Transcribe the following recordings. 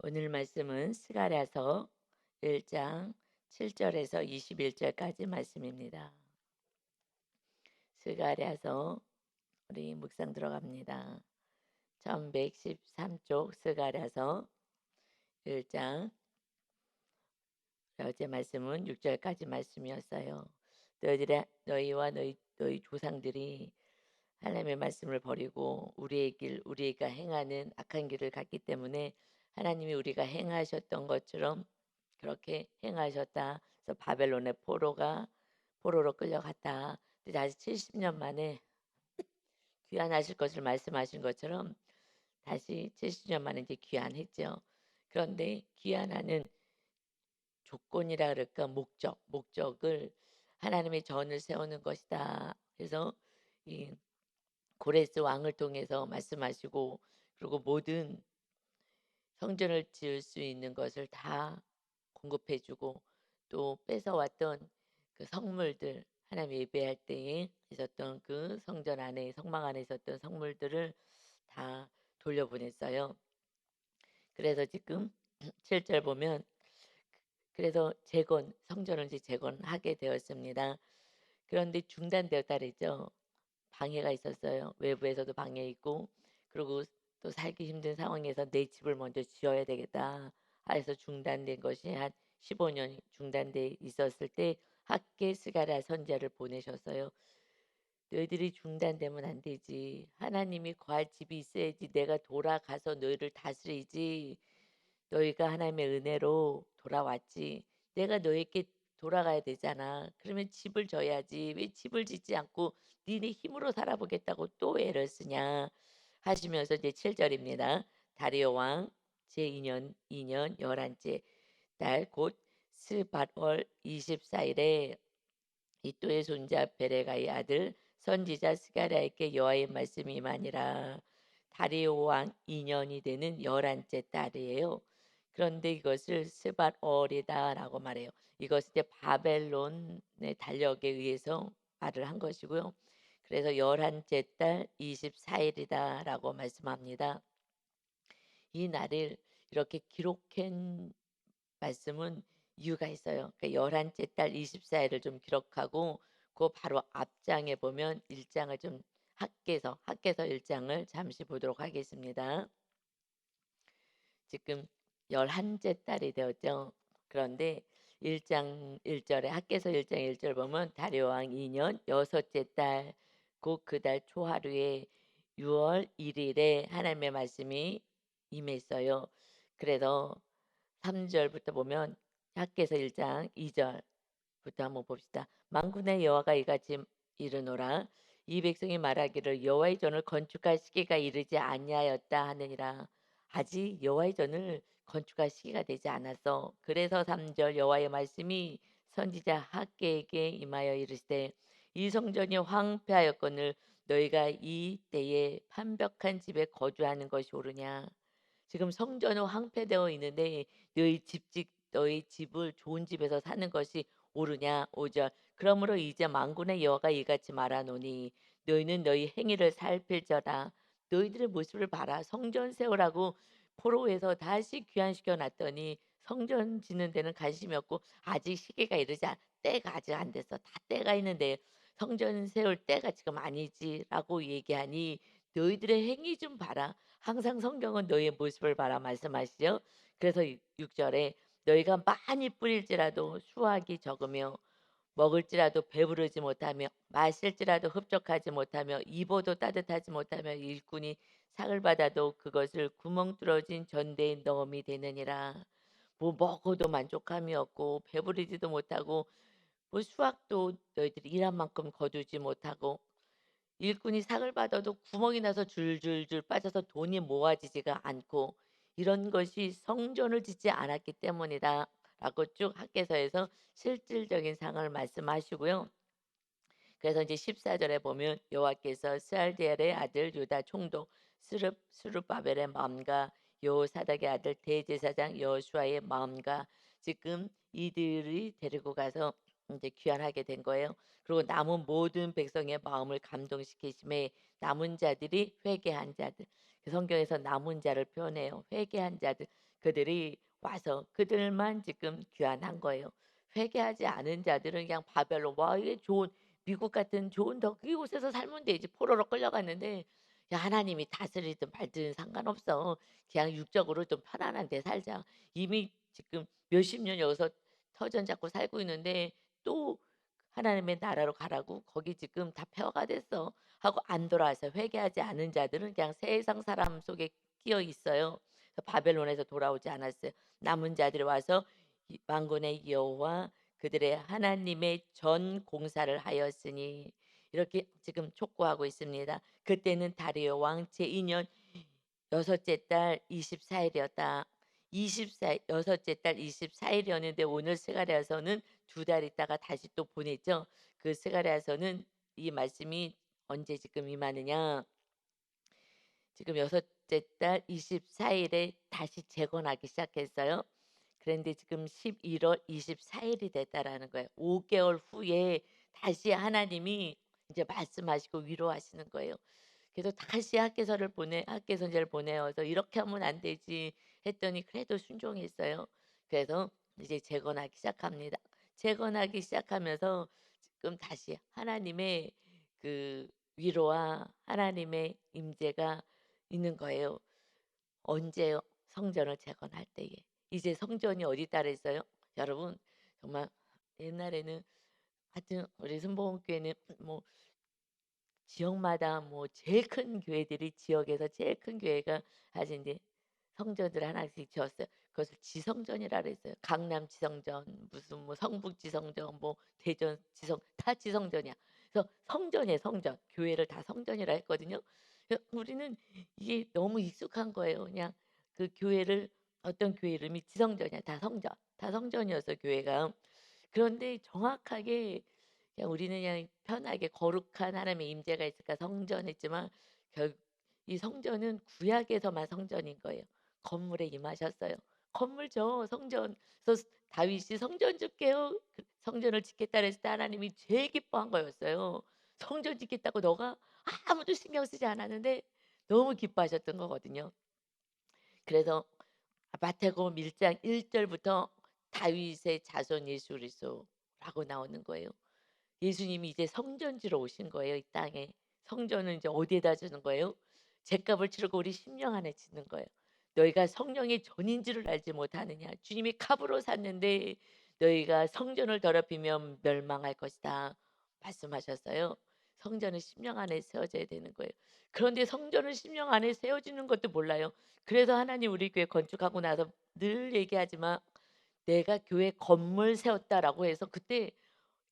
오늘 말씀은 스가랴서 1장 7절에서 21절까지 말씀입니다. 스가랴서 우리 묵상 들어갑니다. 1113쪽 스가랴서 1장 어제 말씀은 6절까지 말씀이었어요. 너희와 너희 조상들이 하나님의 말씀을 버리고 우리가 행하는 악한 길을 갔기 때문에 하나님이 우리가 행하셨던 것처럼 그렇게 행하셨다. 그래서 바벨론의 포로로 끌려갔다. 근데 다시 70년 만에 귀환하실 것을 말씀하신 것처럼 다시 70년 만에 이제 귀환했죠. 그런데 귀환하는 조건이라 그럴까 목적을 하나님의 전을 세우는 것이다. 그래서 이 고레스 왕을 통해서 말씀하시고 그리고 모든 성전을 지을 수 있는 것을 다 공급해 주고 또 뺏어왔던 그 성물들 하나님 예배할 때에 있었던 그 성전 안에 성막 안에 있었던 성물들을 다 돌려보냈어요. 그래서 지금 7절 보면 그래서 성전을 이제 재건하게 되었습니다. 그런데 중단되었다 그랬죠. 방해가 있었어요. 외부에서도 방해 있고 그리고 또 살기 힘든 상황에서 내 집을 먼저 지어야 되겠다 해서 중단된 것이 한 15년 중단돼 있었을 때 학계 스가랴 선지자를 보내셨어요. 너희들이 중단되면 안 되지. 하나님이 거할 집이 있어야지 내가 돌아가서 너희를 다스리지. 너희가 하나님의 은혜로 돌아왔지. 내가 너희에게 돌아가야 되잖아. 그러면 집을 져야지. 왜 집을 짓지 않고 니네 힘으로 살아보겠다고 또 애를 쓰냐 하시면서 이제 7절입니다. 다리오 왕 제2년 11째 달 곧 스밧월 24일에 이또의 손자 베레가의 아들 선지자 스가랴에게 여호와의 말씀이 임하니라. 다리오 왕 2년이 되는 11째 달이에요. 그런데 이것을 스밧월이다라고 말해요. 이것은 이제 바벨론의 달력에 의해서 말을 한 것이고요. 그래서 11째 달 24일이다라고 말씀합니다. 이 날을 이렇게 기록한 말씀은 이유가 있어요. 그러니까 11째 달 24일을 좀 기록하고 그 바로 앞장에 보면 1장을 좀 학개서 1장을 잠시 보도록 하겠습니다. 지금 11째 달이 되었죠. 그런데 1장 1절에 학개서 1장 1절 보면 다리오 왕 2년 6째 달 곧 그 달 초하루에 6월 1일에 하나님의 말씀이 임했어요. 그래서 3절부터 보면 학개서 1장 2절부터 한번 봅시다. 만군의 여호와가 이같이 이르노라 이 백성이 말하기를 여호와의 전을 건축할 시기가 이르지 아니하였다 하느니라. 아직 여호와의 전을 건축할 시기가 되지 않았어. 그래서 3절 여호와의 말씀이 선지자 학개에게 임하여 이르시되 이 성전이 황폐하였거늘 너희가 이 때에 판벽한 집에 거주하는 것이 옳으냐. 지금 성전은 황폐되어 있는데 너희 집을 좋은 집에서 사는 것이 옳으냐. 5절 그러므로 이제 만군의 여호와가 이같이 말하노니 너희는 너희 행위를 살필저라. 너희들의 모습을 봐라. 성전 세우라고 포로에서 다시 귀환시켜 놨더니 성전 짓는 데는 관심이 없고 아직 시기가 때가 아직 안 됐어. 다 때가 있는데 성전 세울 때가 지금 아니지라고 얘기하니 너희들의 행위 좀 봐라. 항상 성경은 너희의 모습을 봐라 말씀하시죠. 그래서 6절에 너희가 많이 뿌릴지라도 수확이 적으며 먹을지라도 배부르지 못하며 마실지라도 흡족하지 못하며 입어도 따뜻하지 못하며 일꾼이 상을 받아도 그것을 구멍 뚫어진 전대에 넣음이 되느니라. 뭐 먹어도 만족함이 없고 배부르지도 못하고 뭐 수확도 너희들이 일한 만큼 거두지 못하고 일꾼이 상을 받아도 구멍이 나서 줄줄줄 빠져서 돈이 모아지지가 않고 이런 것이 성전을 짓지 않았기 때문이다. 라고 쭉 학개서에서 실질적인 상을 말씀하시고요. 그래서 이제 14절에 보면 여호와께서 스알디엘의 아들 유다 총독 스룹바벨의 마음과 여호사닥의 아들 대제사장 여호수아의 마음과 지금 이들이 데리고 가서 이제 귀환하게 된 거예요. 그리고 남은 모든 백성의 마음을 감동시키심에 남은 자들이 회개한 자들. 성경에서 남은 자를 표현해요. 회개한 자들 그들이 와서 그들만 지금 귀환한 거예요. 회개하지 않은 자들은 그냥 바벨론 와 이게 좋은 미국 같은 좋은 더 이곳에서 살면 되지 포로로 끌려갔는데 야 하나님이 다스리든 말든 상관없어. 그냥 육적으로 좀 편안한 데 살자. 이미 지금 몇십 년 여기서 터전 잡고 살고 있는데 또 하나님의 나라로 가라고 거기 지금 다 폐허가 됐어. 하고 안 돌아와서 회개하지 않은 자들은 그냥 세상 사람 속에 끼어 있어요. 그래서 바벨론에서 돌아오지 않았어요. 남은 자들이 와서 만군의 여호와 그들의 하나님의 전 공사를 하였으니 이렇게 지금 촉구하고 있습니다. 그때는 다리오 왕 제2년 여섯째 달 24일이었다. 24 여섯째 달 24일이었는데 오늘 스가랴서는 두 달 있다가 다시 또 보냈죠. 그 스가랴서는 이 말씀이 언제 지금 임하느냐. 지금 여섯째 달 24일에 다시 재건하기 시작했어요. 그런데 지금 11월 24일이 됐다라는 거예요. 5개월 후에 다시 하나님이 이제 말씀하시고 위로하시는 거예요. 그래서 다시 학계 선지자를 보내어서 "이렇게 하면 안 되지." 했더니 그래도 순종했어요. 그래서 이제 재건하기 시작합니다. 재건하기 시작하면서 지금 다시 하나님의 그 위로와 하나님의 임재가 있는 거예요. 언제요? 성전을 재건할 때에. 이제 성전이 어디다 그랬어요? 여러분 정말 옛날에는 하여튼 우리 순복음교회는 뭐 지역마다 뭐 제일 큰 교회들이 지역에서 제일 큰 교회가 사실 인제 성전들을 하나씩 지었어요. 그것을 지성전이라 그랬어요. 강남 지성전, 무슨 뭐 성북 지성전, 뭐 대전 지성 다 지성전이야. 그래서 성전이에요, 성전. 교회를 다 성전이라 했거든요. 우리는 이게 너무 익숙한 거예요. 그냥 그 교회를 어떤 교회 이름이 지성전이야. 다 성전. 다 성전이었어요, 교회가. 그런데 정확하게 그냥 우리는 그냥 편하게 거룩한 하나님의 임재가 있으니까 성전했지만 결 이 성전은 구약에서만 성전인 거예요. 건물에 임하셨어요. 건물죠. 성전. 그래서 다윗이 "성전 줄게요." 성전을 짓겠다 그랬을 때 하나님이 제일 기뻐한 거였어요. 성전 짓겠다고 너가 아무도 신경 쓰지 않았는데 너무 기뻐하셨던 거거든요. 그래서 마태복음 1장 1 절부터 다윗의 자손 예수 그리스도라고 나오는 거예요. 예수님이 이제 성전지로 오신 거예요, 이 땅에. 성전은 이제 어디에다 주는 거예요? 죗값을 치르고 우리 심령 안에 짓는 거예요. "너희가 성령의 전인 줄을 알지 못하느냐. 주님이 값으로 샀는데 너희가 성전을 더럽히면 멸망할 것이다." 말씀하셨어요. 성전은 심령 안에 세워져야 되는 거예요. 그런데 성전은 심령 안에 세워지는 것도 몰라요. 그래서 하나님 우리 교회 건축하고 나서 늘 얘기하지만 "내가 교회 건물 세웠다."라고 해서 그때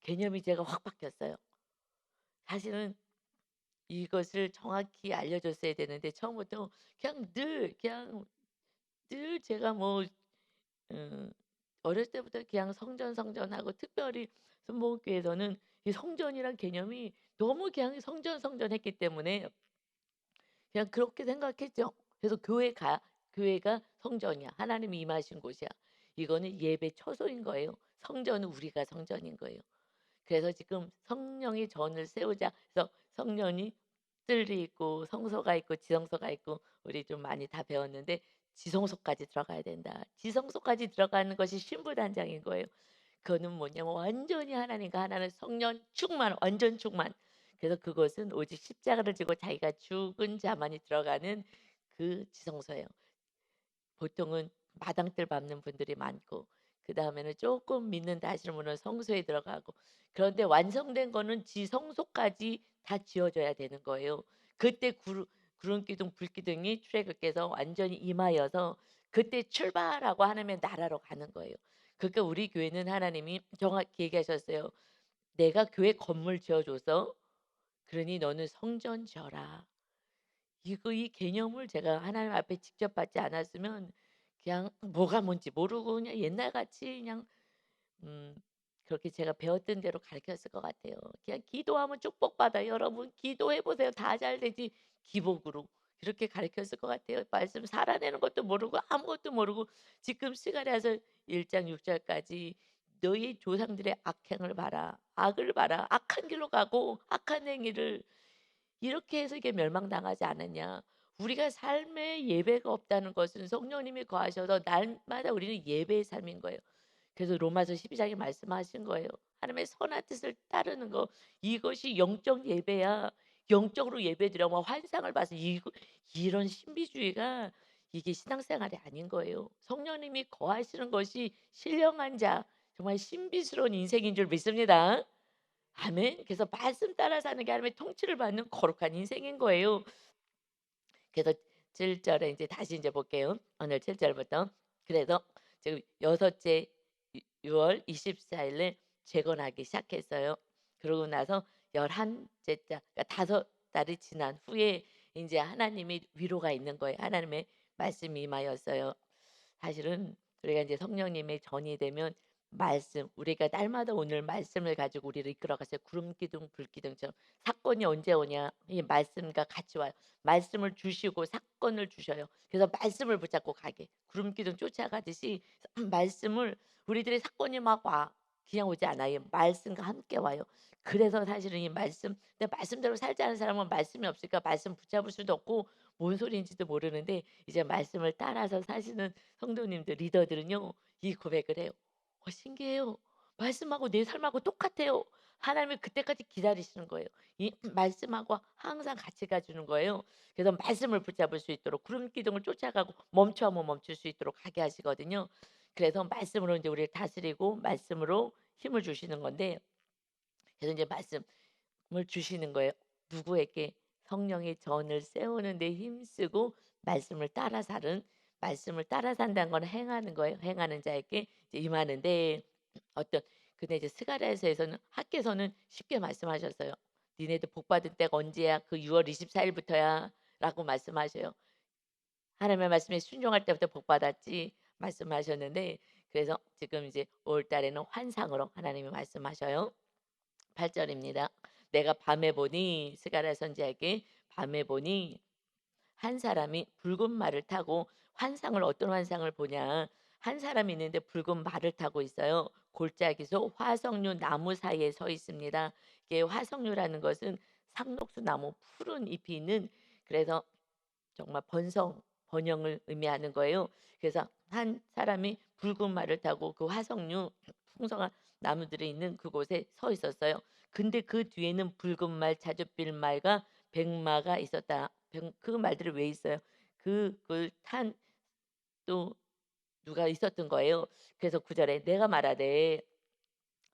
개념이 제가 확 바뀌었어요. 사실은 이것을 정확히 알려줬어야 되는데 처음부터 그냥 늘 제가 뭐 음 어렸을 때부터 그냥 성전하고 특별히 순복음교회에서는 이 성전이란 개념이 너무 그냥 성전했기 때문에 그냥 그렇게 생각했죠. 그래서 교회가 성전이야. 하나님이 임하신 곳이야. 이거는 예배 처소인 거예요. 성전은 우리가 성전인 거예요. 그래서 지금 성령의 전을 세우자. 그래서 성령이 뜰이 있고 성소가 있고 지성소가 있고 우리 좀 많이 다 배웠는데 지성소까지 들어가야 된다. 지성소까지 들어가는 것이 신부단장인 거예요. 그거는 뭐냐면 완전히 하나님과 하나는 성령 충만, 완전 충만. 그래서 그것은 오직 십자가를 지고 자기가 죽은 자만이 들어가는 그 지성소예요. 보통은 마당들 밟는 분들이 많고 그다음에는 조금 믿는다 하시는 분은 성소에 들어가고 그런데 완성된 거는 지성소까지 다 지어져야 되는 거예요. 그때 구름 기둥 불 기둥이 출애굽께서 완전히 임하여서 그때 출발하고 하나님의 나라로 가는 거예요. 그러니까 우리 교회는 하나님이 정확히 얘기하셨어요. "내가 교회 건물 지어 줘서 그러니 너는 성전 지어라." 이 개념을 제가 하나님 앞에 직접 받지 않았으면 그냥 뭐가 뭔지 모르고 그냥 옛날같이 그냥 음 그렇게 제가 배웠던 대로 가르쳤을 것 같아요. 그냥 "기도하면 축복받아요. 여러분 기도해 보세요. 다 잘 되지." 기복으로 이렇게 가르쳤을 것 같아요. 말씀 살아내는 것도 모르고 아무것도 모르고 지금 스가랴서 1장 6 절까지 "너희 조상들의 악행을 봐라. 악을 봐라. 악한 길로 가고 악한 행위를 이렇게 해서 이게 멸망당하지 않았냐. 우리가 삶에 예배가 없다는 것은 성령님이 거하셔서 날마다 우리는 예배의 삶인 거예요. 그래서 로마서 12장에 말씀하신 거예요. 하나님의 선한 뜻을 따르는 거, 이것이 영적 예배야. 영적으로 예배드려 환상을 봐서 이런 신비주의가 이게 신앙생활이 아닌 거예요. 성령님이 거하시는 것이 신령한 자, 정말 신비스러운 인생인 줄 믿습니다. 아멘. 그래서 말씀 따라 사는 게 하나님의 통치를 받는 거룩한 인생인 거예요. 그래서 7 절에 이제 다시 이제 볼게요. 오늘 7 절부터. 그래서 지금 여섯째 6월 24 일에 재건하기 시작했어요. 그러고 나서 11째 달, 그러니까 5달이 지난 후에 이제 하나님이 위로가 있는 거예요. 하나님의 말씀이 임하였어요. 사실은 우리가 이제 성령님의 전이 되면 말씀, 우리가 날마다 오늘 말씀을 가지고 우리를 이끌어가세요. 구름 기둥, 불 기둥처럼. 사건이 언제 오냐? 이 말씀과 같이 와요. 말씀을 주시고 사건을 주셔요. 그래서 말씀을 붙잡고 가게. 구름 기둥 쫓아가듯이 말씀을, 우리들의 사건이 막 와. 그냥 오지 않아요. 말씀과 함께 와요. 그래서 사실은 이 말씀, 근데 말씀대로 살지 않은 사람은 말씀이 없으니까 말씀 붙잡을 수도 없고 뭔 소리인지도 모르는데, 이제 말씀을 따라서 사시는 성도님들, 리더들은요, 이 고백을 해요. 신기해요. 말씀하고 내 삶하고 똑같아요. 하나님이 그때까지 기다리시는 거예요. 이 말씀하고 항상 같이 가주는 거예요. 그래서 말씀을 붙잡을 수 있도록 구름 기둥을 쫓아가고 멈춰 하면 멈출 수 있도록 가게 하시거든요. 그래서 말씀으로 이제 우리를 다스리고 말씀으로 힘을 주시는 건데, 그래서 이제 말씀을 주시는 거예요. 누구에게? 성령의 전을 세우는 데 힘쓰고 말씀을 따라 살은, 말씀을 따라 산다는 건 행하는 거예요. 행하는 자에게 이제 임하는데, 어떤, 근데 이제 스가랴서에서는 학개서는 쉽게 말씀하셨어요. 니네들 복 받을 때가 언제야? 그 6월 24 일부터야라고 말씀하셔요. 하나님의 말씀에 순종할 때부터 복 받았지 말씀하셨는데, 그래서 지금 이제 5월 달에는 환상으로 하나님이 말씀하셔요. 8 절입니다. 내가 밤에 보니, 스가랴 선지자에게 밤에 보니 한 사람이 붉은 말을 타고, 환상을, 어떤 환상을 보냐? 한 사람이 있는데 붉은 말을 타고 있어요. 골짜기서 화석류 나무 사이에 서 있습니다. 이게 화석류라는 것은 상록수 나무 푸른 잎이 있는, 그래서 정말 번영을 의미하는 거예요. 그래서 한 사람이 붉은 말을 타고 그 화석류 풍성한 나무들이 있는 그곳에 서 있었어요. 근데 그 뒤에는 붉은 말, 자줏빛 말과 백마가 있었다. 그 말들이 왜 있어요? 그걸 탄 또 누가 있었던 거예요. 그래서 9 절에 내가 말하되,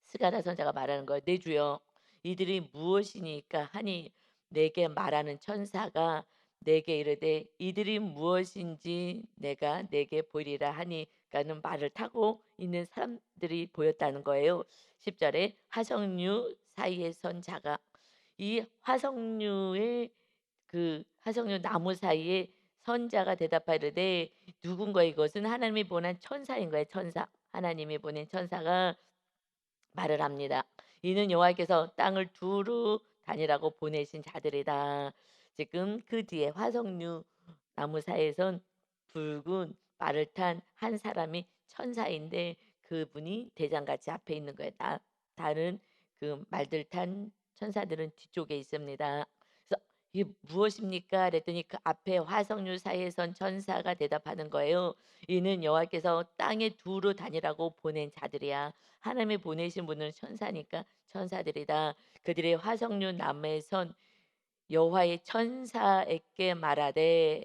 스가랴 선자가 말하는 거예요. 내 주여, 이들이 무엇이니까 하니, 내게 말하는 천사가 내게 이르되 이들이 무엇인지 내가 내게 보이리라 하니, 그러니까는 말을 타고 있는 사람들이 보였다는 거예요. 10 절에 화석류 사이에 선 자가, 이 화석류의, 그 화석류 나무 사이에 선자가 대답하이르되, 누군가, 이것은 하나님이 보낸 천사인 거예요. 천사, 하나님이 보낸 천사가 말을 합니다. 이는 여호와께서 땅을 두루 다니라고 보내신 자들이다. 지금 그 뒤에 화석류 나무 사이에선 붉은 말을 탄 한 사람이 천사인데, 그분이 대장같이 앞에 있는 거예요. 다른 그 말들 탄 천사들은 뒤쪽에 있습니다. 그래서 이게 무엇입니까? 그랬더니 그 앞에 화석류 사이에 선 천사가 대답하는 거예요. 이는 여호와께서 땅에 두루 다니라고 보낸 자들이야. 하나님이 보내신 분은 천사니까 천사들이다. 그들의 화석류 나무에 선 여호와의 천사에게 말하되,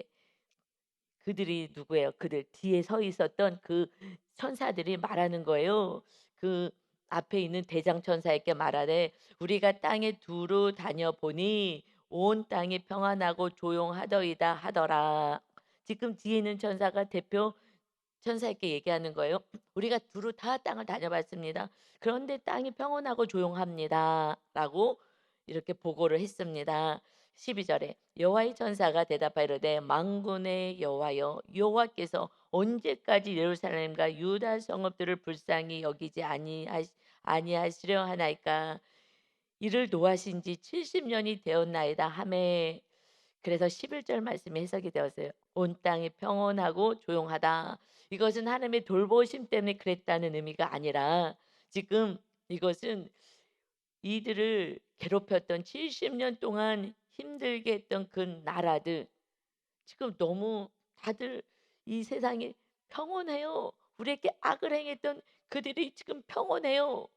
그들이 누구예요? 그들 뒤에 서 있었던 그 천사들이 말하는 거예요. 그 앞에 있는 대장 천사에게 말하되, 우리가 땅에 두루 다녀 보니 온 땅이 평안하고 조용하더이다 하더라. 지금 뒤에 있는 천사가 대표 천사에게 얘기하는 거예요. 우리가 두루 다 땅을 다녀봤습니다. 그런데 땅이 평온하고 조용합니다라고 이렇게 보고를 했습니다. 12절에 여호와의 천사가 대답하이르되, 만군의 여호와여, 여호와께서 언제까지 예루살렘과 유다 성읍들을 불쌍히 여기지 아니하시려 하나이까? 이를 노하신 지 70년이 되었나이다 하매. 그래서 11절 말씀이 해석이 되었어요. 온 땅이 평온하고 조용하다. 이것은 하나님의 돌보심 때문에 그랬다는 의미가 아니라, 지금 이것은 이들을 괴롭혔던 70년 동안 힘들게 했던 그 나라들, 지금 너무 다들 이 세상에 평온해요. 우리에게 악을 행했던 그들이 지금 평온해요.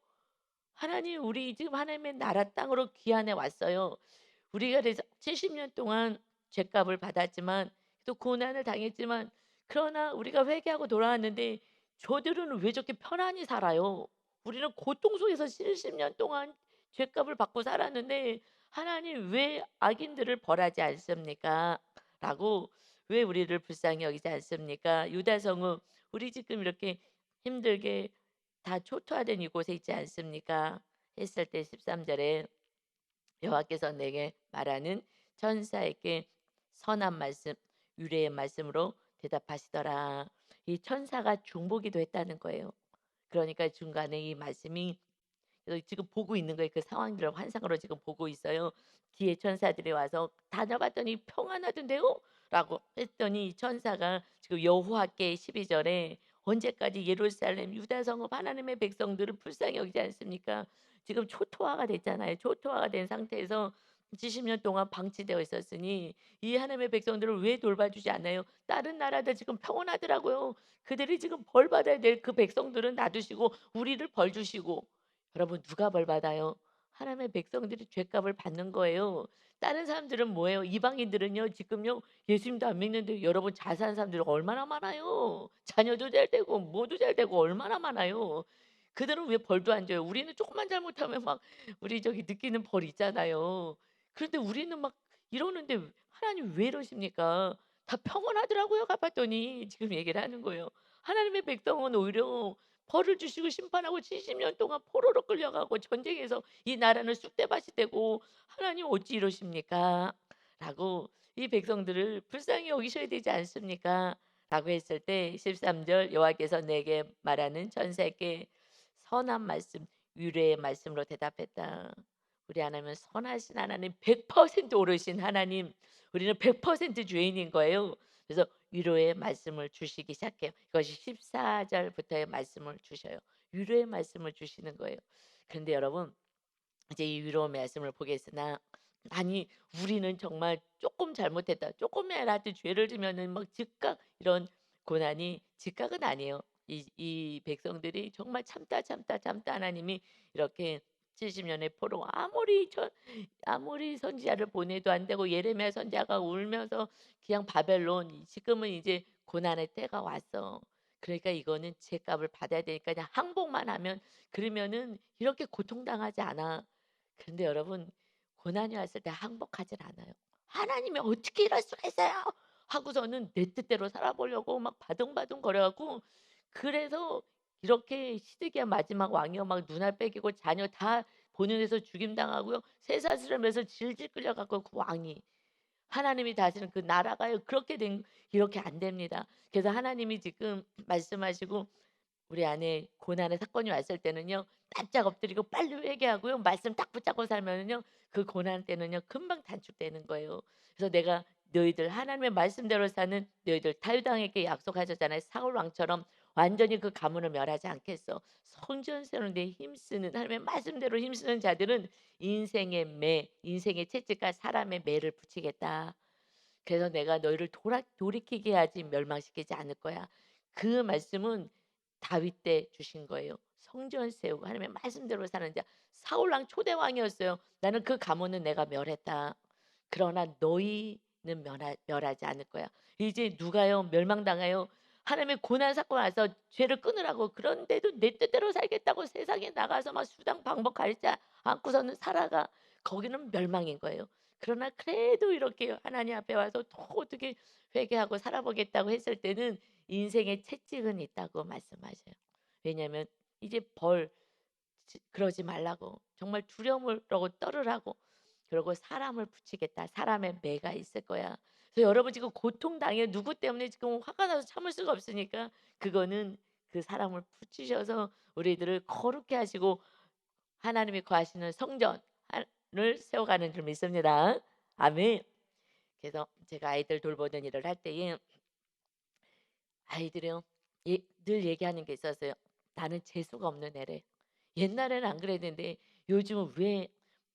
하나님 우리 지금 하나님의 나라 땅으로 귀환해 왔어요. 우리가 그래서 70년 동안 죄값을 받았지만 또 고난을 당했지만 그러나 우리가 회개하고 돌아왔는데 저들은 왜 저렇게 편안히 살아요? 우리는 고통 속에서 70년 동안 죄값을 받고 살았는데 하나님 왜 악인들을 벌하지 않습니까? 라고 왜 우리를 불쌍히 여기지 않습니까? 유다 성읍 우리 지금 이렇게 힘들게 다 초토화된 이곳에 있지 않습니까? 했을 때 13 절에 여호와께서 내게 말하는 천사에게 선한 말씀 유래의 말씀으로 대답하시더라. 이 천사가 중보기도 했다는 거예요. 그러니까 중간에 이 말씀이 지금 보고 있는 거예요. 그 상황들을 환상으로 지금 보고 있어요. 뒤에 천사들이 와서 다녀봤더니 평안하던데요? 라고 했더니 천사가 지금 여호와께 12절에 언제까지 예루살렘 유다 성읍 하나님의 백성들을 불쌍히 여기지 않습니까? 지금 초토화가 됐잖아요. 초토화가 된 상태에서 70년 동안 방치되어 있었으니 이 하나님의 백성들을 왜 돌봐주지 않아요? 다른 나라들 지금 평온하더라고요. 그들이 지금 벌 받아야 될 그 백성들은 놔두시고 우리를 벌 주시고 여러분 누가 벌 받아요? 하나님의 백성들이 죄값을 받는 거예요. 다른 사람들은 뭐예요? 이방인들은요 지금요 예수님도 안 믿는데 여러분 잘 사는 사람들이 얼마나 많아요. 자녀도 잘 되고 뭐도 잘 되고 얼마나 많아요. 그들은 왜 벌도 안 줘요? 우리는 조금만 잘못하면 막 우리 저기 느끼는 벌 있잖아요. 그런데 우리는 막 이러는데 하나님 왜 이러십니까? 다 평온하더라고요. 갚았더니 지금 얘기를 하는 거예요. 하나님의 백성은 오히려 벌을 주시고 심판하고 70년 동안 포로로 끌려가고 전쟁에서 이 나라는 쑥대밭이 되고 하나님 어찌 이러십니까? 라고 이 백성들을 불쌍히 여기셔야 되지 않습니까? 라고 했을 때 13절 여호와께서 내게 말하는 천사께 선한 말씀 유래의 말씀으로 대답했다. 우리 하나님은 선하신 하나님 100% 오르신 하나님 우리는 100% 죄인인 거예요. 그래서 위로의 말씀을 주시기 시작해요. 이것이 14절부터의 말씀을 주셔요. 위로의 말씀을 주시는 거예요. 그런데 여러분 이제 이 위로의 말씀을 보겠으나 아니 우리는 정말 조금 잘못했다. 조금이라도 죄를 지면은 막 즉각 이런 고난이 즉각은 아니에요. 이 백성들이 정말 참다 참다 참다 하나님이 이렇게 70년의 포로 아무리 선지자를 보내도 안 되고 예레미야 선지자가 울면서 그냥 바벨론 지금은 이제 고난의 때가 왔어. 그러니까 이거는 죄값을 받아야 되니까 그냥 항복만 하면 그러면은 이렇게 고통당하지 않아. 그런데 여러분 고난이 왔을 때 항복하질 않아요. '하나님이 어떻게 이럴 수가 있어요?' 하고서는 내 뜻대로 살아보려고 막 바둥바둥 거려 갖고 그래서 이렇게 시드기야 마지막 왕이요 막 눈알 빼기고 자녀 다 본인에서 죽임당하고요. 쇠사슬하면서 질질 끌려 갖고 그 왕이 하나님이 다스리는 그 나라가요. 그렇게 된 이렇게 안 됩니다. 그래서 하나님이 지금 말씀하시고 우리 안에 고난의 사건이 왔을 때는요. 납작 엎드리고 빨리 회개하고요. 말씀 딱 붙잡고 살면은요. 그 고난 때는요. 금방 단축되는 거예요. 그래서 내가 너희들 하나님의 말씀대로 사는 너희들 다윗 왕에게 약속하셨잖아요. 사울 왕처럼 완전히 그 가문을 멸하지 않겠어. 성전 세우는데 힘쓰는 하나님의 말씀대로 힘쓰는 자들은 인생의 채찍과 사람의 매를 붙이겠다. 그래서 내가 너희를 돌이키게 하지 멸망시키지 않을 거야. 그 말씀은 다윗 때 주신 거예요. 성전 세우고 하나님의 말씀대로 사는 자. 사울 왕 초대 왕이었어요. 나는 그 가문은 내가 멸했다. 그러나 너희는 멸하지 않을 거야. 이제 누가요 멸망당해요. 하나님의 고난 사건 와서 죄를 끊으라고 그런데도 내 뜻대로 살겠다고 세상에 나가서 막 수당 방법 가리지 않고서는 살아가. 거기는 멸망인 거예요. 그러나 그래도 이렇게 하나님 앞에 와서 또 어떻게 회개하고 살아보겠다고 했을 때는 인생의 채찍은 있다고 말씀하셔요. 왜냐하면 이제 그러지 말라고 정말 두려움으로 떨으라고 그리고 사람을 붙이겠다. 사람의 매가 있을 거야. 그래서 여러분 지금 고통당해 누구 때문에 지금 화가 나서 참을 수가 없으니까 그거는 그 사람을 붙이셔서 우리들을 거룩해 하시고 하나님이 거하시는 성전을 세워가는 줄 믿습니다. 아멘. 그래서 제가 아이들 돌보는 일을 할 때에 아이들이요. 늘 얘기하는 게 있었어요. "나는 재수가 없는 애래." 옛날에는 안 그랬는데 요즘은 왜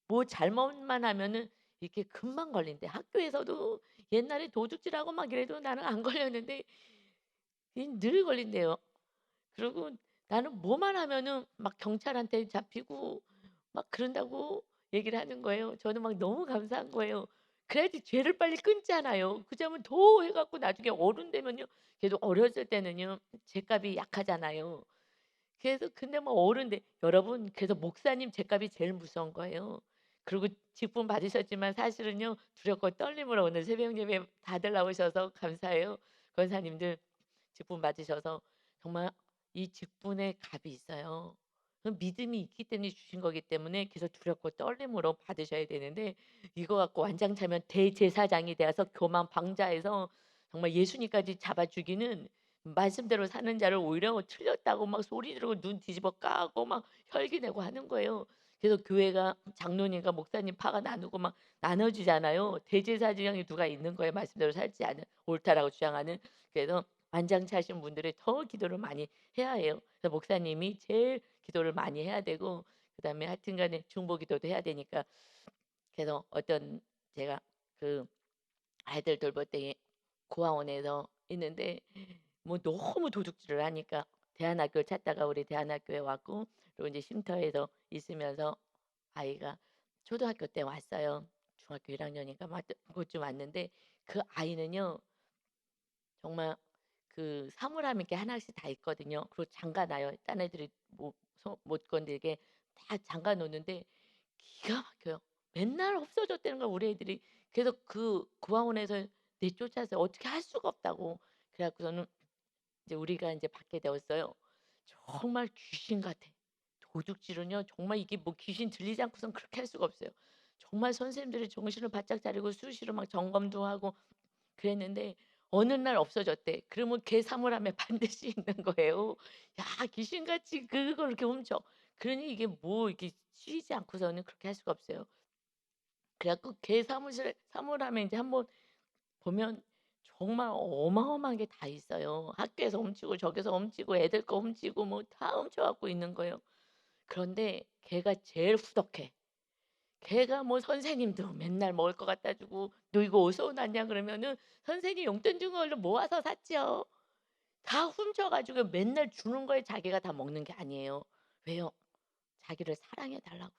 뭐 잘못만 하면은 이렇게 금방 걸린대. 학교에서도 옛날에 도둑질하고 막 이래도 나는 안 걸렸는데 이 늘 걸린대요. 그리고 나는 뭐만 하면은 막 경찰한테 잡히고 막 그런다고 얘기를 하는 거예요. 저는 막 너무 감사한 거예요. 그래야지 죄를 빨리 끊잖아요. 그자면 더 해 갖고 나중에 어른 되면요. 걔도 어렸을 때는요. 죄값이 약하잖아요. 그래서 근데 뭐 어른 돼 여러분 그래서 목사님 죄값이 제일 무서운 거예요. 그리고 직분 받으셨지만 사실은요. 두렵고 떨림으로 오늘 새벽 예배 다들 나오셔서 감사해요. 권사님들 직분 받으셔서 정말 이 직분의 값이 있어요. 그 믿음이 있기 때문에 주신 거기 때문에 계속 두렵고 떨림으로 받으셔야 되는데 이거 갖고 완장 차면 대제사장이 되어서 교만 방자해서 정말 예수님까지 잡아 죽이는 말씀대로 사는 자를 오히려 틀렸다고 막 소리 지르고 눈 뒤집어 까고 막 혈기 내고 하는 거예요. 그래서 교회가 장로님과 목사님 파가 나누고 막 나눠지잖아요. 대제사장이 누가 있는 거예요. 말씀대로 살지 않은 옳다라고 주장하는. 그래서 완장차신 분들이 더 기도를 많이 해야 해요. 그래서 목사님이 제일 기도를 많이 해야 되고 그다음에 하여튼 간에 중보 기도도 해야 되니까 그래서 어떤 제가 그 아이들 돌볼 때 고아원에서 있는데 뭐 너무 도둑질을 하니까 대안학교를 찾다가 우리 대안학교에 왔고 그리고 이제 쉼터에서 있으면서 아이가 초등학교 때 왔어요. 중학교 1학년인가 막 그쯤 왔는데 그 아이는요. 정말 그 사물함이 게 하나씩 다 있거든요. 그리고 잠가 놔요. 딴 애들이 못 건들게 다 잠가 놓는데 기가 막혀요. 맨날 없어졌다는 거야 우리 애들이. 그래서 그 고아원에서 내쫓아서 어떻게 할 수가 없다고. 그래 갖고서는 이제 우리가 이제 받게 되었어요. 정말 귀신 같아. 도둑질은요 정말 이게 뭐 귀신 들리지 않고선 그렇게 할 수가 없어요. 정말 선생님들이 정신을 바짝 차리고 수시로 막 점검도 하고 그랬는데 어느 날 없어졌대. 그러면 걔 사물함에 반드시 있는 거예요. 야 귀신같이 그걸 이렇게 훔쳐. 그러니 이게 뭐 이렇게 쉬지 않고서는 그렇게 할 수가 없어요. 그래 갖고 걔 사물함에 인제 한번 보면 정말 어마어마한 게 다 있어요. 학교에서 훔치고 저기서 훔치고 애들 거 훔치고 뭐 다 훔쳐 갖고 있는 거예요. 그런데 걔가 제일 후덕해. 걔가 뭐 선생님도 맨날 먹을 거 갖다 주고 "너 이거 어디서 났냐?" 그러면은 선생님 용돈 준 걸로 모아서 샀지요. 다 훔쳐 가지고 맨날 주는 거에 자기가 다 먹는 게 아니에요. 왜요? 자기를 사랑해 달라고.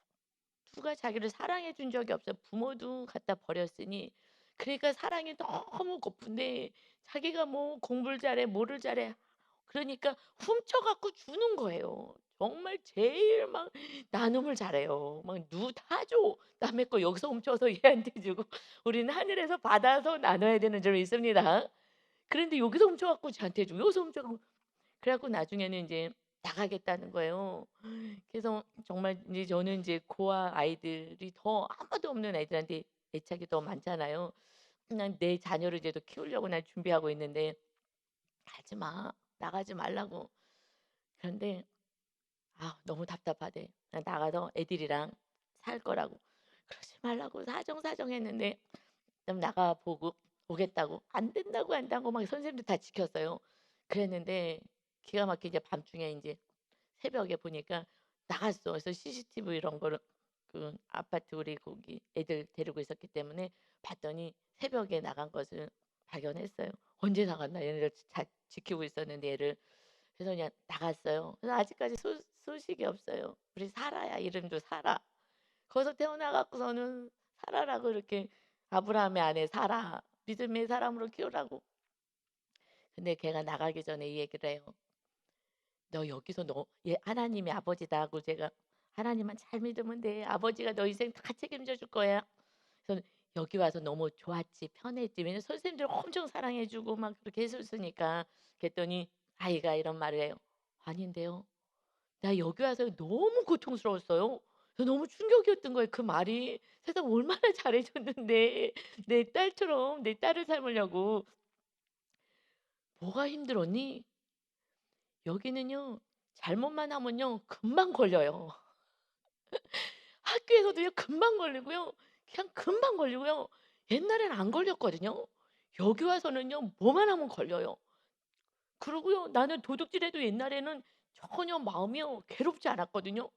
누가 자기를 사랑해 준 적이 없어요. 부모도 갖다 버렸으니. 그러니까 사랑이 너무 고픈데 자기가 뭐 공부를 잘해 뭐를 잘해 그러니까 훔쳐 갖고 주는 거예요. 정말 제일 막 나눔을 잘해요. 막 "누 다 줘." 남의 거 여기서 훔쳐서 얘한테 주고 우리는 하늘에서 받아서 나눠야 되는 줄 믿습니다. 그런데 여기서 훔쳐 갖고 저한테 주고 여기서 훔쳐 갖고 그래 갖고 나중에는 인제 나가겠다는 거예요. 그래서 정말 이제 저는 이제 고아 아이들이 더 아무도 없는 애들한테 애착이 더 많잖아요. 그냥 내 자녀를 이제 더 키우려고 난 준비하고 있는데 "가지 마. 나가지 말라."고. 그런데 아 너무 답답하대. 나 나가서 애들이랑 살 거라고. 그러지 말라고 사정사정했는데 좀 나가 보고 오겠다고 "안 된다고, 한다고." 막 선생님들 다 지켰어요. 그랬는데 기가 막히게 이제 밤중에 인제 새벽에 보니까 나갔어. 그래서 CCTV 이런 거를 그 아파트 우리 거기 애들 데리고 있었기 때문에 봤더니 새벽에 나간 것을 발견했어요. 언제 나갔나 얘네들 잘 지키고 있었는데 얘를. 그래서 그냥 나갔어요. 그래서 아직까지 소식이 없어요. 우리 사라야 이름도 사라. 거기서 태어나 갖고서는 사라라고 이렇게 아브라함의 아내 사라 믿음의 사람으로 키우라고. 근데 걔가 나가기 전에 이 얘기를 해요. "너 여기서 너 얘 하나님이 아버지다." 하고 제가 "하나님만 잘 믿으면 돼. 아버지가 너 인생 다 책임져 줄 거야." 그래서 "여기 와서 너무 좋았지. 편했지." 왜냐면 선생님들 엄청 사랑해 주고 막 그렇게 해 줬으니까. 그랬더니 아이가 이런 말을 해요. "아닌데요. 나 여기 와서 너무 고통스러웠어요." 저 너무 충격이었던 거예요 그 말이. 세상 얼마나 잘해 줬는데 내 딸처럼 내 딸을 삶으려고. "뭐가 힘들었니?" "여기는요. 잘못만 하면요. 금방 걸려요." 학교에서도요 금방 걸리고요. 그냥 금방 걸리고요. 옛날에는 안 걸렸거든요. 여기 와서는요 뭐만 하면 걸려요. 그러고요 나는 도둑질해도 옛날에는 전혀 마음이요 괴롭지 않았거든요.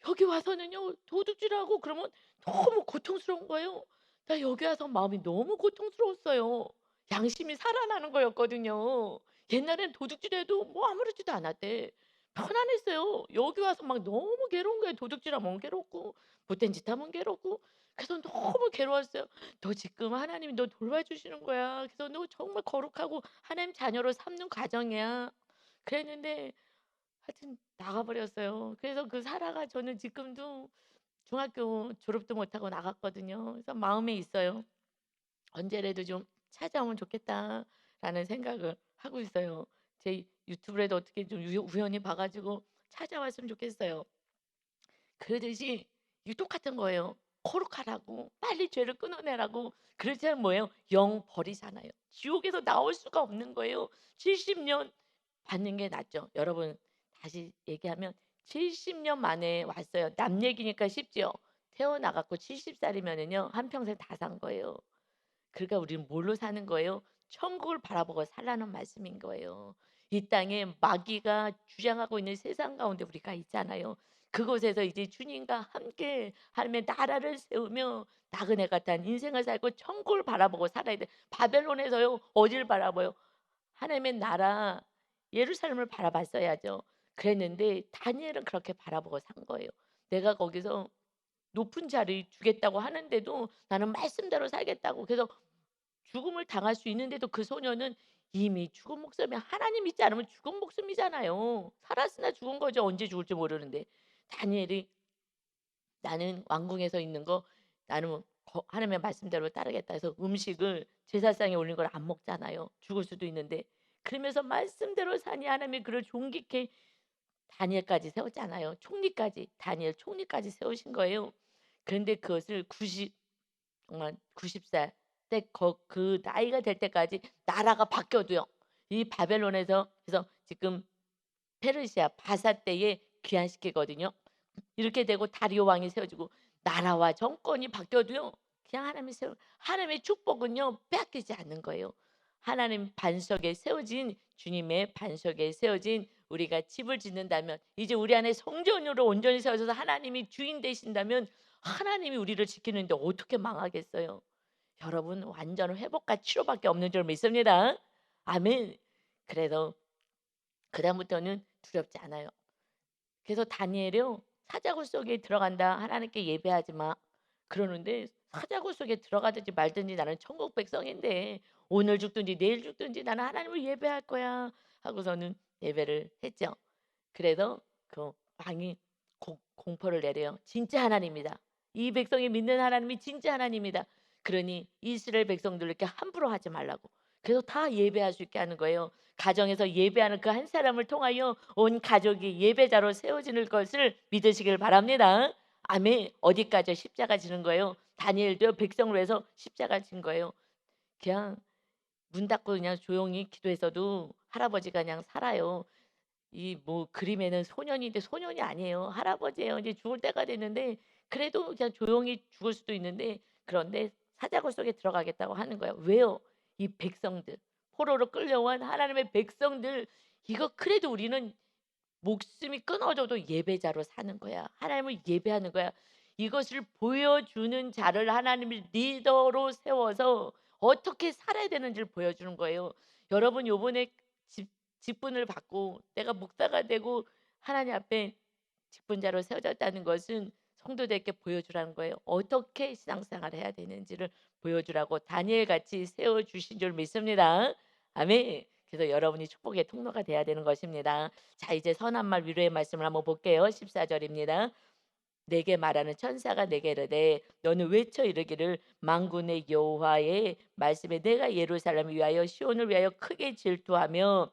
여기 와서는요 도둑질하고 그러면 너무 고통스러운 거예요. 나 여기 와서 마음이 너무 고통스러웠어요. 양심이 살아나는 거였거든요. 옛날엔 도둑질해도 뭐 아무렇지도 않았대. 편안했어요. 여기 와서 막 너무 괴로운 거예요. 도둑질하면 괴롭고 못된 짓 하면 괴롭고. 그래서 너무 괴로웠어요. "너 지금 하나님이 너 돌봐주시는 거야. 그래서 너 정말 거룩하고 하나님 자녀로 삼는 과정이야." 그랬는데 하여튼 나가 버렸어요. 그래서 그 사라가 저는 지금도 중학교 졸업도 못하고 나갔거든요. 그래서 마음에 있어요. '언제라도 좀 찾아오면 좋겠다.'라는 생각을 하고 있어요. 제 유튜브라도 어떻게 좀 우연히 봐 가지고 찾아왔으면 좋겠어요. 그러듯이 이게 똑같은 거예요. 거룩하라고 빨리 죄를 끊어내라고. 그렇지 않으면 뭐예요? 영 버리잖아요. 지옥에서 나올 수가 없는 거예요. 70년 받는 게 낫죠. 여러분 다시 얘기하면 70년 만에 왔어요. 남 얘기니까 쉽죠. 태어나 갖고 70 살이면은요 한평생 다 산 거예요. 그러니까 우리는 뭘로 사는 거예요? 천국을 바라보고 살라는 말씀인 거예요. 이 땅에 마귀가 주장하고 있는 세상 가운데 우리가 있잖아요. 그곳에서 이제 주님과 함께 하나님의 나라를 세우며 나그네 같은 인생을 살고 천국을 바라보고 살아야 돼. 바벨론에서요 어딜 바라봐요? 하나님의 나라 예루살렘을 바라봤어야죠. 그랬는데 다니엘은 그렇게 바라보고 산 거예요. 내가 거기서 높은 자리 주겠다고 하는데도 나는 말씀대로 살겠다고. 그래서 죽음을 당할 수 있는데도 그 소녀는 이미 죽은 목숨이 하나님 믿지 않으면 죽은 목숨이잖아요. 살았으나 죽은 거죠. 언제 죽을지 모르는데. 다니엘이 나는 왕궁에서 있는 거 나는 하나님의 말씀대로 따르겠다 해서 음식을 제사상에 올린 걸 안 먹잖아요. 죽을 수도 있는데. 그러면서 말씀대로 사니 하나님이 그를 존귀케 다니엘까지 세웠잖아요. 총리까지 다니엘 총리까지 세우신 거예요. 그런데 그것을 90 정말 90살 때 그 나이가 될 때까지 나라가 바뀌어도요. 이 바벨론에서 그래서 지금 페르시아 바사 때에 귀환시키거든요. 이렇게 되고 다리오 왕이 세워지고 나라와 정권이 바뀌어도요. 그냥 하나님의 축복은요 빼앗기지 않는 거예요. 하나님 반석에 세워진 주님의 반석에 세워진 우리가 집을 짓는다면 이제 우리 안에 성전으로 온전히 세워져서 하나님이 주인 되신다면 하나님이 우리를 지키는데 어떻게 망하겠어요? 여러분 완전 회복과 치료밖에 없는 줄 믿습니다. 아멘. 그래서 그다음부터는 두렵지 않아요. 그래서 다니엘이요. "사자굴 속에 들어간다. 하나님께 예배하지 마." 그러는데 사자굴 속에 들어가든지 말든지 나는 천국 백성인데 오늘 죽든지 내일 죽든지 나는 하나님을 예배할 거야 하고서는 예배를 했죠. 그래서 그 왕이 공포를 내려요. 진짜 하나님이다. 이 백성이 믿는 하나님이 진짜 하나님이다. 그러니 이스라엘 백성들 이렇게 함부로 하지 말라고. 그래서 다 예배할 수 있게 하는 거예요. 가정에서 예배하는 그 한 사람을 통하여 온 가족이 예배자로 세워지는 것을 믿으시길 바랍니다. 아멘. 어디까지 십자가 지는 거예요? 다니엘도 백성을 위해서 십자가 진 거예요. 그냥 문 닫고 그냥 조용히 기도해서도 할아버지가 그냥 살아요. 이 뭐 그림에는 소년인데 소년이 아니에요. 할아버지예요. 이제 죽을 때가 됐는데 그래도 그냥 조용히 죽을 수도 있는데 그런데 사자굴 속에 들어가겠다고 하는 거예요. 왜요? 이 백성들 포로로 끌려온 하나님의 백성들 이거 그래도 우리는 목숨이 끊어져도 예배자로 사는 거야. 하나님을 예배하는 거야. 이것을 보여주는 자를 하나님이 리더로 세워서 어떻게 살아야 되는지를 보여주는 거예요. 여러분 요번에 직분을 받고 내가 목사가 되고 하나님 앞에 직분자로 세워졌다는 것은 성도들에게 보여주라는 거예요. 어떻게 신앙생활을 해야 되는지를 보여주라고 다니엘같이 세워주신 줄 믿습니다. 아멘. 그래서 여러분이 축복의 통로가 돼야 되는 것입니다. 자 이제 선한 말 위로의 말씀을 한번 볼게요. 14절입니다. 내게 말하는 천사가 내게 이르되 너는 외쳐 이르기를 만군의 여호와의 말씀에 내가 예루살렘을 위하여 시온을 위하여 크게 질투하며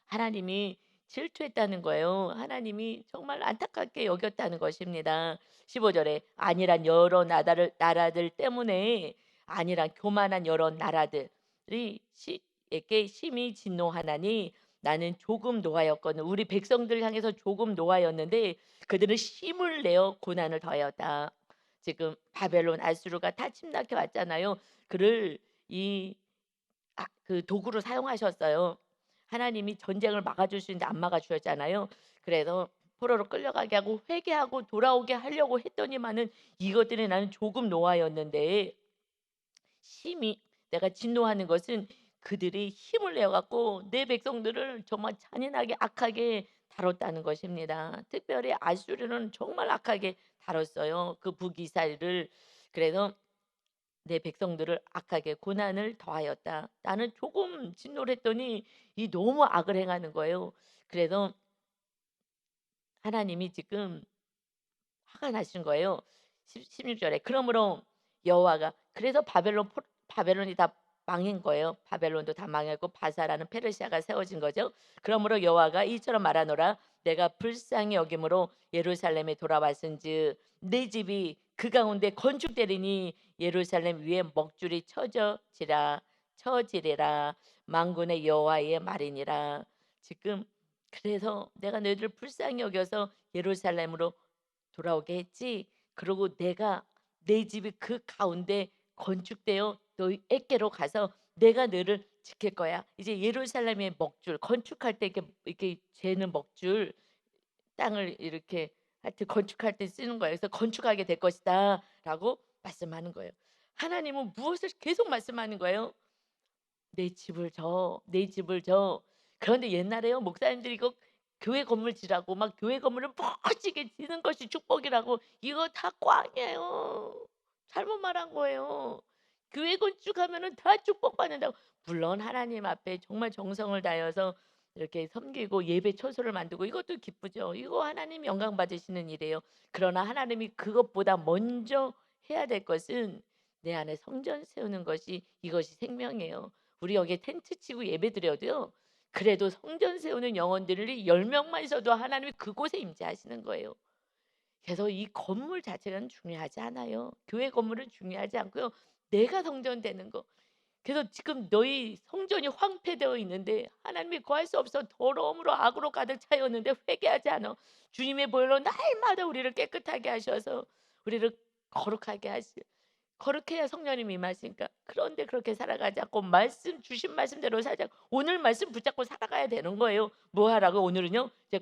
하나님이 질투했다는 거예요. 하나님이 정말 안타깝게 여겼다는 것입니다. 15절에 아니란 여러 나라들 때문에 아니란 교만한 여러 나라들이 에게 심히 진노하나니 나는 조금 노하였거든 우리 백성들 향해서 조금 노하였는데 그들은 힘을 내어 고난을 더하였다. 지금 바벨론 아수르가 다 침략해 왔잖아요. 그를 그 도구로 사용하셨어요. 하나님이 전쟁을 막아줄 수 있는데 안 막아주셨잖아요. 그래서 포로로 끌려가게 하고 회개하고 돌아오게 하려고 했더니만은 이것들이 나는 조금 노하였는데 심히 내가 진노하는 것은 그들이 힘을 내어 갖고 내 백성들을 정말 잔인하게 악하게 다뤘다는 것입니다. 특별히 아수르는 정말 악하게 다뤘어요. 그 북이스라엘을. 그래서 내 백성들을 악하게 고난을 더하였다. 나는 조금 진노를 했더니 이 너무 악을 행하는 거예요. 그래서 하나님이 지금 화가 나신 거예요. 16절에 그러므로 여호와가 그래서 바벨론이 다 망한 거예요. 바벨론도 다 망했고 바사라는 페르시아가 세워진 거죠. 그러므로 여호와가 이처럼 말하노라 내가 불쌍히 여김으로 예루살렘에 돌아왔은즉 내 집이 그 가운데 건축되리니 예루살렘 위에 먹줄이 처지리라 만군의 여호와의 말이니라. 지금 그래서 내가 너희들을 불쌍히 여겨서 예루살렘으로 돌아오게 했지. 그리고 내가 내 집이 그 가운데 건축되어 너희에게로 가서 내가 너를 지킬 거야. 이제 예루살렘의 먹줄 건축할 때 이렇게 재는 먹줄 땅을 이렇게 하여튼 건축할 때 쓰는 거예요. 그래서 건축하게 될 것이다라고 말씀하는 거예요. 하나님은 무엇을 계속 말씀하는 거예요? 내 집을 줘. 내 집을 줘. 그런데 옛날에요. 목사님들이 이거 교회 건물 지라고 막 교회 건물을 멋지게 지는 것이 축복이라고 이거 다 꽝이에요. 잘못 말한 거예요. 교회 건축하면은 다 축복받는다고. 물론 하나님 앞에 정말 정성을 다해서 이렇게 섬기고 예배 처소를 만들고 이것도 기쁘죠. 이거 하나님 영광 받으시는 일이에요. 그러나 하나님이 그것보다 먼저 해야 될 것은 내 안에 성전 세우는 것이 이것이 생명이에요. 우리 여기에 텐트 치고 예배드려도요. 그래도 성전 세우는 영혼들이 10명만 있어도 하나님이 그곳에 임재하시는 거예요. 그래서 이 건물 자체는 중요하지 않아요. 교회 건물은 중요하지 않고요. 내가 성전 되는 거. 그래서 지금 너희 성전이 황폐되어 있는데 하나님이 거할 수 없어 더러움으로 악으로 가득 차였는데 회개하지 않아. 주님의 보혈로 날마다 우리를 깨끗하게 하셔서 우리를 거룩하게 하시 거룩해야 성령님이 임하시니까. 그런데 그렇게 살아가지 않고 말씀 주신 말씀대로 살자. 오늘 말씀 붙잡고 살아가야 되는 거예요. 뭐 하라고 오늘은요? 이제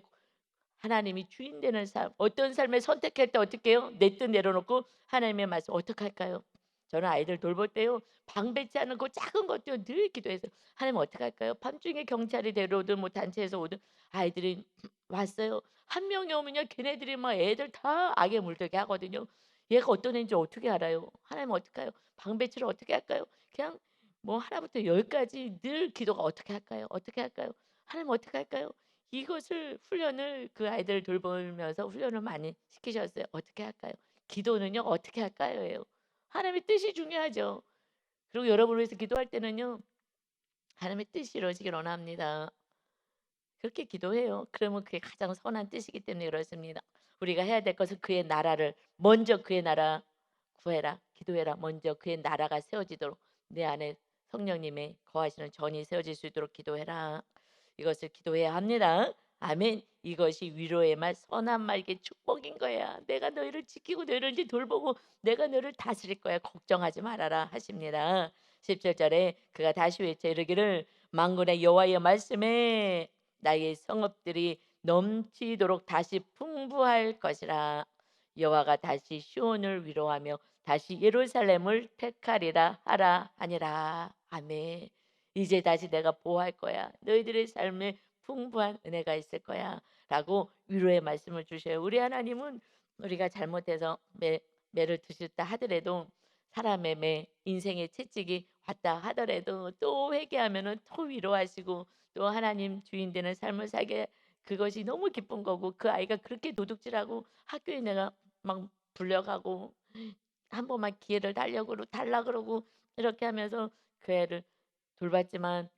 하나님이 주인 되는 삶. 어떤 삶을 선택할 때 어떻게 해요? 내 뜻 내려놓고 하나님의 말씀 어떻게 할까요? 저는 아이들 돌볼 때요. 방배치 않은 그 작은 것도 늘 기도해서 하나님 어떻게 할까요? 밤중에 경찰이 데려오든 뭐 단체에서 오든 아이들이 왔어요. 한 명이 오면요. 걔네들이 막 애들 다 악에 물들게 하거든요. 얘가 어떤 애인지 어떻게 알아요? 하나님 어떻게 해요? 방배치를 어떻게 할까요? 그냥 뭐 하나부터 열까지 늘 기도가 어떻게 할까요? 어떻게 할까요? 하나님 어떻게 할까요? 이것을 훈련을 그 아이들 돌보면서 훈련을 많이 시키셨어요. 어떻게 할까요? 기도는요. 어떻게 할까요?예요. 하나님의 뜻이 중요하죠. 그리고 여러분을 위해서 기도할 때는요. 하나님의 뜻이 이루어지길 원합니다. 그렇게 기도해요. 그러면 그게 가장 선한 뜻이기 때문에 그렇습니다. 우리가 해야 될 것은 그의 나라를 먼저 그의 나라 구해라. 기도해라. 먼저 그의 나라가 세워지도록 내 안에 성령님의 거하시는 전이 세워질 수 있도록 기도해라. 이것을 기도해야 합니다. 아멘. 이것이 위로의 말, 선한 말의 축복인 거야. 내가 너희를 지키고 너희를 이제 돌보고 내가 너를 다스릴 거야. 걱정하지 말아라 하십니다. 17절에 그가 다시 외쳐 이르기를 만군의 여호와의 말씀에 나의 성읍들이 넘치도록 다시 풍부할 것이라. 여호와가 다시 시온을 위로하며 다시 예루살렘을 택하리라 하라 하니라. 아멘. 이제 다시 내가 보호할 거야. 너희들의 삶에 풍부한 은혜가 있을 거야. 라고 위로의 말씀을 주셔요. 우리 하나님은 우리가 잘못해서 매를 드셨다 하더라도 사람의 매 인생의 채찍이 왔다 하더라도 또 회개하면은 또 위로하시고 또 하나님 주인 되는 삶을 살게 그것이 너무 기쁜 거고 그 아이가 그렇게 도둑질하고 학교에 내가 막 불려가고 한 번만 기회를 달라 그러고 이렇게 하면서 그 애를 돌봤지만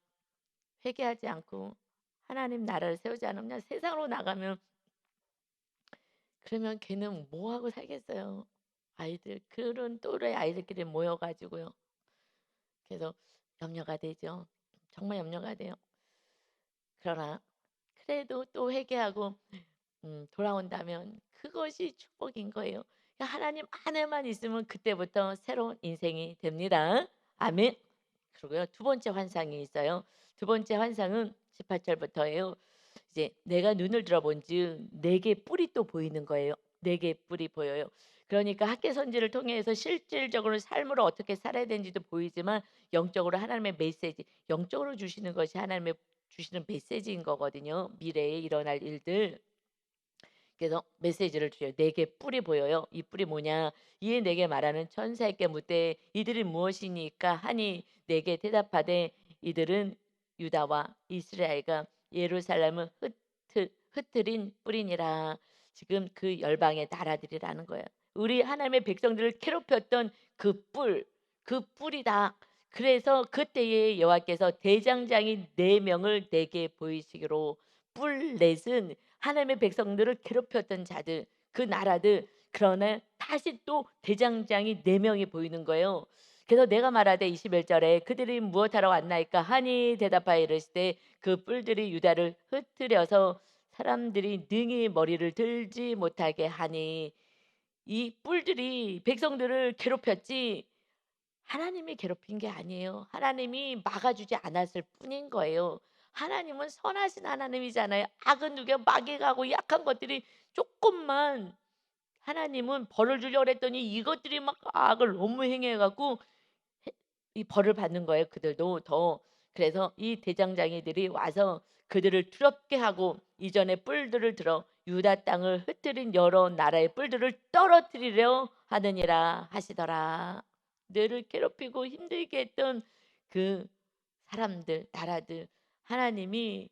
회개하지 않고 하나님 나라를 세우지 않으면 그냥 세상으로 나가면 그러면 걔는 뭐 하고 살겠어요. 아이들 그런 또래 아이들끼리 모여 가지고요. 그래서 염려가 되죠. 정말 염려가 돼요. 그러나 그래도 또 회개하고 돌아온다면 그것이 축복인 거예요. 그러니까 하나님 안에만 있으면 그때부터 새로운 인생이 됩니다. 아멘. 그리고요. 두 번째 환상이 있어요. 두 번째 환상은 18절부터예요. 이제 내가 눈을 들어본즉 네 개 뿔이 또 보이는 거예요. 네 개 뿔이 보여요. 그러니까 학계 선지를 통해서 실질적으로 삶으로 어떻게 살아야 되는지도 보이지만 영적으로 하나님의 메시지, 영적으로 주시는 것이 하나님의 주시는 메시지인 거거든요. 미래에 일어날 일들. 그래서 메시지를 주셔요. 내게 뿔이 보여요. 이 뿔이 뭐냐? 이에 내게 말하는 천사에게 묻되 이들이 무엇이니까 하니 내게 대답하되 이들은 유다와 이스라엘과 예루살렘은 흩트린 뿔이니라. 지금 그 열방의 나라들이라는 거예요. 우리 하나님의 백성들을 괴롭혔던 그 뿔, 그 뿔이다. 그래서 그때에 여호와께서 대장장이 네 명을 내게 보이시기로 뿔넷은 하나님의 백성들을 괴롭혔던 자들, 그 나라들. 그러나 다시 또 대장장이 네 명이 보이는 거예요. 그래서 내가 말하되 21절에 그들이 무엇하러 왔나이까 하니 대답하여 이르시되 그 뿔들이 유다를 흩트려서 사람들이 능히 머리를 들지 못하게 하니. 이 뿔들이 백성들을 괴롭혔지 하나님이 괴롭힌 게 아니에요. 하나님이 막아주지 않았을 뿐인 거예요. 하나님은 선하신 하나님이잖아요. 악은 누겨 마귀가고 약한 것들이 조금만 하나님은 벌을 주려고 했더니 이것들이 막 악을 너무 행해 갖고 이 벌을 받는 거예요. 그들도 더. 그래서 이 대장장이들이 와서 그들을 두렵게 하고 이전에 뿔들을 들어 유다 땅을 흩트린 여러 나라의 뿔들을 떨어뜨리려 하느니라 하시더라. 너를 괴롭히고 힘들게 했던 그 사람들, 나라들 하나님이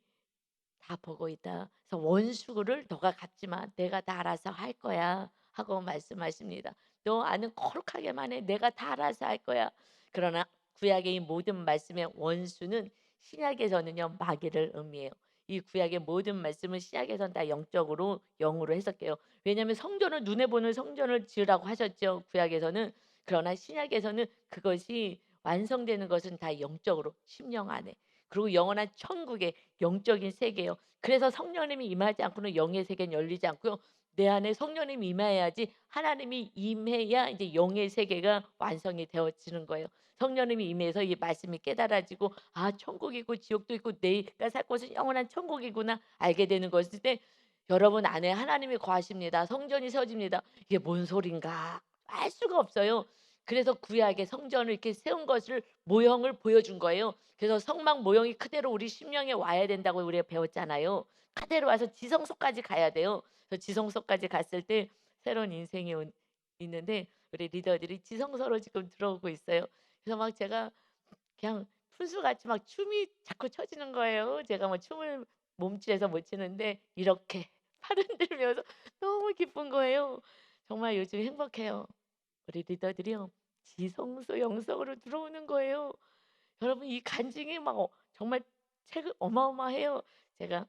다 보고 있다. 그래서 원수를 너가 갚지 마. 내가 다 알아서 할 거야 하고 말씀하십니다. 너 아는 거룩하게만 해. 내가 다 알아서 할 거야. 그러나 구약의 이 모든 말씀의 원수는 신약에서는요 마귀를 의미해요. 이 구약의 모든 말씀은 신약에서는 다 영적으로 영으로 해석해요. 왜냐하면 성전을 눈에 보는 성전을 지으라고 하셨죠. 구약에서는. 그러나 신약에서는 그것이 완성되는 것은 다 영적으로 심령 안에. 그리고 영원한 천국의 영적인 세계예요. 그래서 성령님이 임하지 않고는 영의 세계는 열리지 않고요. 내 안에 성령님이 임해야지 하나님이 임해야 이제 영의 세계가 완성이 되어지는 거예요. 성령님이 임해서 이 말씀이 깨달아지고 아 천국이 있고 지옥도 있고 내가 살 곳은 영원한 천국이구나 알게 되는 것일 때 여러분 안에 하나님이 거하십니다. 성전이 세워집니다. 이게 뭔 소린가 알 수가 없어요. 그래서 구약의 성전을 이렇게 세운 것을 모형을 보여준 거예요. 그래서 성막 모형이 그대로 우리 심령에 와야 된다고 우리가 배웠잖아요. 그대로 와서 지성소까지 가야 돼요. 그래서 지성소까지 갔을 때 새로운 인생이 있는데 우리 리더들이 지성소로 지금 들어오고 있어요. 그래서 막 제가 그냥 푼수같이 막 춤이 자꾸 춰지는 거예요. 제가 뭐 춤을 몸치해서 못 추는데 이렇게 팔 흔들면서 너무 기쁜 거예요. 정말 요즘 행복해요. 우리 리더들이요. 지성소 영성으로 들어오는 거예요. 여러분 이 간증이 막 정말 책 어마어마해요. 제가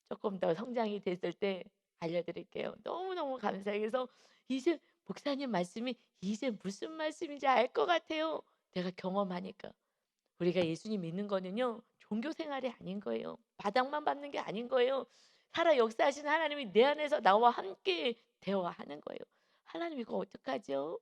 조금 더 성장이 됐을 때 알려드릴게요. 너무너무 감사해요. 그래서 이제 목사님 말씀이 이제 무슨 말씀인지 알 것 같아요. 내가 경험하니까. 우리가 예수님 믿는 거는요. 종교 생활이 아닌 거예요. 바닥만 밟는 게 아닌 거예요. 살아 역사하신 하나님이 내 안에서 나와 함께 대화하는 거예요. 하나님 이거 어떡하죠?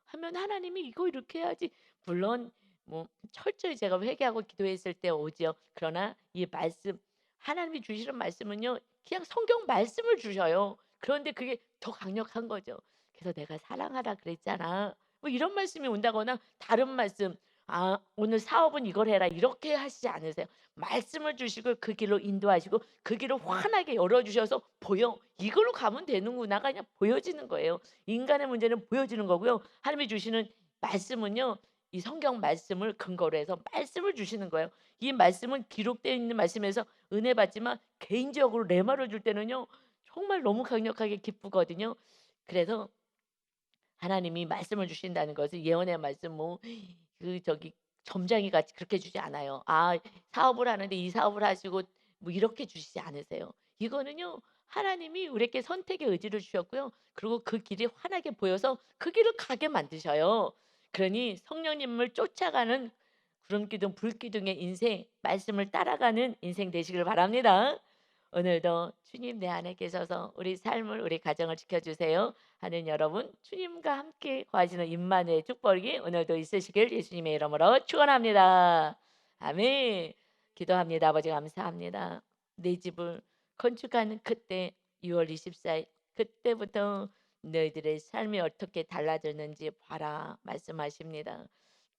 하면 하나님이 이거 이렇게 해야지. 물론 뭐 철저히 제가 회개하고 기도했을 때 오지요. 그러나 이 말씀 하나님이 주시는 말씀은요. 그냥 성경 말씀을 주셔요. 그런데 그게 더 강력한 거죠. 그래서 내가 사랑하라 그랬잖아. 뭐 이런 말씀이 온다거나 다른 말씀 아 오늘 사업은 이걸 해라 이렇게 하시지 않으세요. 말씀을 주시고 그 길로 인도하시고 그 길을 환하게 열어주셔서 보여. 이걸로 가면 되는구나가 그냥 보여지는 거예요. 인간의 문제는 보여지는 거고요. 하나님이 주시는 말씀은요. 이 성경 말씀을 근거로 해서 말씀을 주시는 거예요. 이 말씀은 기록되어 있는 말씀에서 은혜 받지만 개인적으로 레마를 줄 때는요. 정말 너무 강력하게 기쁘거든요. 그래서 하나님이 말씀을 주신다는 것은 예언의 말씀 뭐 그 저기 점장이 같이 그렇게 주지 않아요. 아 사업을 하는데 이 사업을 하시고 뭐 이렇게 주시지 않으세요. 이거는요. 하나님이 우리에게 선택의 의지를 주셨고요. 그리고 그 길이 환하게 보여서 그 길을 가게 만드셔요. 그러니 성령님을 쫓아가는 구름기둥 불기둥의 인생 말씀을 따라가는 인생 되시길 바랍니다. 오늘도 주님 내 안에 계셔서 우리 삶을 우리 가정을 지켜주세요 하는 여러분 주님과 함께 거하시는 임마누의 축복이 오늘도 있으시길 예수님의 이름으로 축원합니다. 아멘. 기도합니다. 아버지 감사합니다. 내 집을 건축하는 그때 6월 24일 그때부터 너희들의 삶이 어떻게 달라졌는지 봐라 말씀하십니다.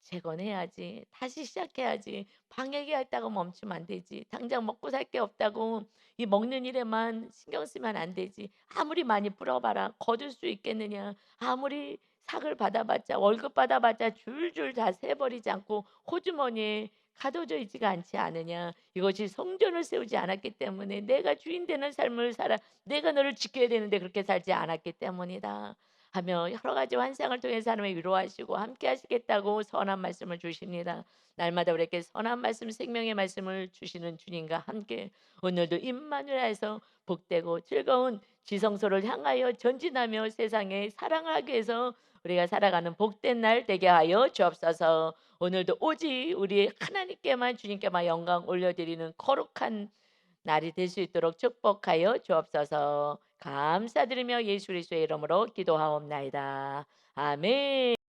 재건해야지. 다시 시작해야지. 방해기 했다고 멈추면 안 되지. 당장 먹고 살 게 없다고 이 먹는 일에만 신경 쓰면 안 되지. 아무리 많이 불어봐라. 거둘 수 있겠느냐. 아무리 상을 받아봤자 월급 받아봤자 줄줄 다 세버리지 않고 호주머니에 가둬져 있지가 않지 않으냐. 이것이 성전을 세우지 않았기 때문에 내가 주인 되는 삶을 살아 내가 너를 지켜야 되는데 그렇게 살지 않았기 때문이다. 하며 여러 가지 환상을 통해서 하나님을 위로하시고 함께 하시겠다고 선한 말씀을 주십니다. 날마다 우리에게 선한 말씀, 생명의 말씀을 주시는 주님과 함께 오늘도 임마누엘에서 복되고 즐거운 지성소를 향하여 전진하며 세상에 사랑하기 위해서 우리가 살아가는 복된 날 되게 하여 주옵소서. 오늘도 오직 우리 하나님께만 주님께만 영광 올려드리는 거룩한 날이 될 수 있도록 축복하여 주옵소서. 감사드리며 예수 그리스도의 이름으로 기도하옵나이다. 아멘.